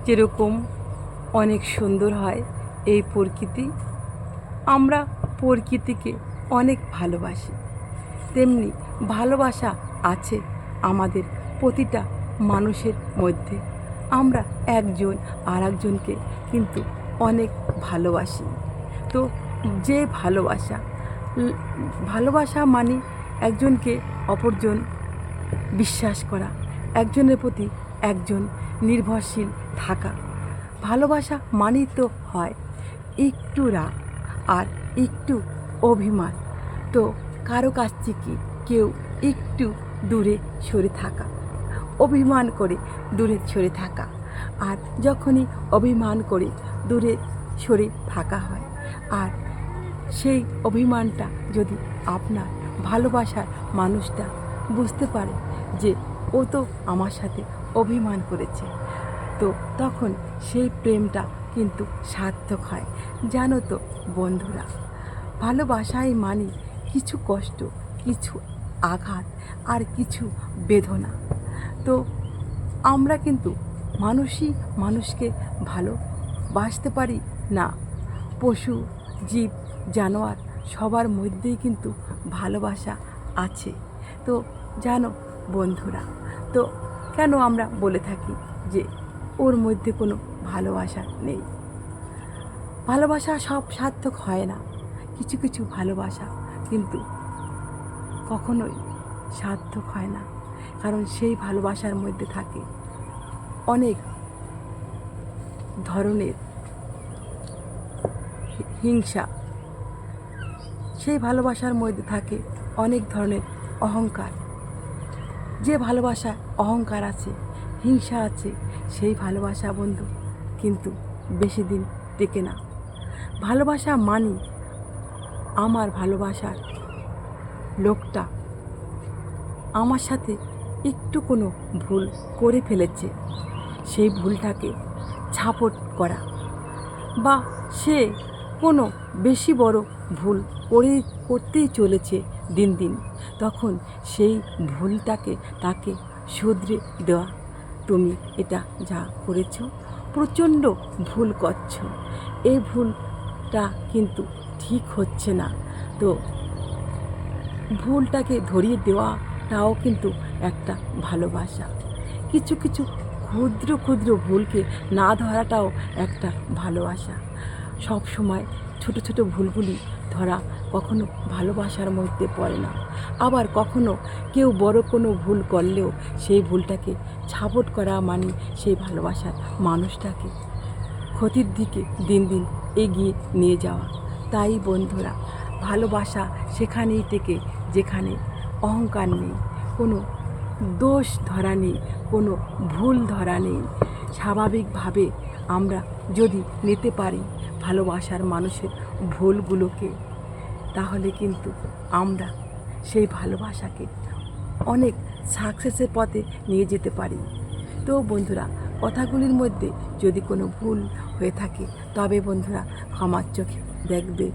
যেরকম অনেক সুন্দর হয় এই প্রকৃতি, আমরা প্রকৃতিকে অনেক ভালোবাসি, তেমনি ভালোবাসা আছে আমাদের প্রতিটা মানুষের মধ্যে। আমরা একজন আর একজনকে কিন্তু অনেক ভালোবাসি। তো যে ভালোবাসা মানে একজনকে অপরজন বিশ্বাস করা, একজনের প্রতি একজন নির্ভরশীল থাকা। ভালোবাসা মানেই তো হয় একটু রাগ আর একটু অভিমান, তো কারো কাছ থেকে কেউ একটু দূরে সরে থাকা, অভিমান করে দূরে সরে থাকা। আর যখনই অভিমান করে দূরে সরে থাকা হয়, আর সেই অভিমানটা যদি আপনার ভালোবাসার মানুষটা বুঝতে পারে যে ও তো আমার সাথে অভিমান করেছে, তো তখন সেই প্রেমটা কিন্তু সার্থক হয়। জানো তো বন্ধুরা, ভালোবাসাই মানে কিছু কষ্ট, কিছু আঘাত আর কিছু বেদনা। তো আমরা কিন্তু মানুষই মানুষকে ভালোবাসতে পারি না। পশু, জীব, জানোয়ার সবার মধ্যেই কিন্তু ভালোবাসা আছে। তো জানো বন্ধুরা, তো কেন আমরা বলে থাকি যে ওর মধ্যে কোনো ভালোবাসা নেই? ভালোবাসা সব সার্থক হয় না, কিছু কিছু ভালোবাসা কিন্তু কখনোই সার্থক হয় না, কারণ সেই ভালোবাসার মধ্যে থাকে অনেক ধরনের হিংসা, সেই ভালোবাসার মধ্যে থাকে অনেক ধরনের অহংকার। যে ভালোবাসায় অহংকার আছে, হিংসা আছে, সেই ভালোবাসা বন্ধু কিন্তু বেশি দিন টেকে না। ভালোবাসা মানি আমার ভালোবাসার লোকটা আমার সাথে একটু কোনো ভুল করে ফেলেছে, সেই ভুলটাকে ঝাপট করা, বা সে কোনো বেশি বড় ভুল করতেই চলেছে দিন দিন, তখন সেই ভুলটাকে তাকে শুধরে দেওয়া। তুমি এটা যা করেছ প্রচণ্ড ভুল করছো, এই ভুলটা কিন্তু ঠিক হচ্ছে না। তো ভুলটাকে ধরিয়ে দেওয়াটাও কিন্তু একটা ভালোবাসা। কিছু কিছু ক্ষুদ্র ক্ষুদ্র ভুলকে না ধরাটাও একটা ভালোবাসা। সব সময় ছোট ছোট ভুলগুলি ধরা কখনো ভালোবাসার মধ্যে পড়ে না। আবার কখনো কেউ বড় কোনো ভুল করলেও সেই ভুলটাকে ঝাপট করা মানে সেই ভালোবাসার মানুষটাকে ক্ষতির দিকে দিন দিন এগিয়ে নিয়ে যাওয়া। তাই বন্ধুরা, ভালোবাসা সেখানেই টেকে যেখানে অহংকার নেই, কোনো দোষ ধরা নেই, কোনো ভুল ধরা নেই। স্বাভাবিকভাবে আমরা যদি নিতে পারি ভালোবাসার মানুষের ভুলগুলোকে, তাহলে কিন্তু আমরা সেই ভালোবাসাকে অনেক সাকসেসের পথে নিয়ে যেতে পারি। তো বন্ধুরা, কথাগুলির মধ্যে যদি কোনো ভুল হয়ে থাকে তবে বন্ধুরা ক্ষমার চোখে দেখবে।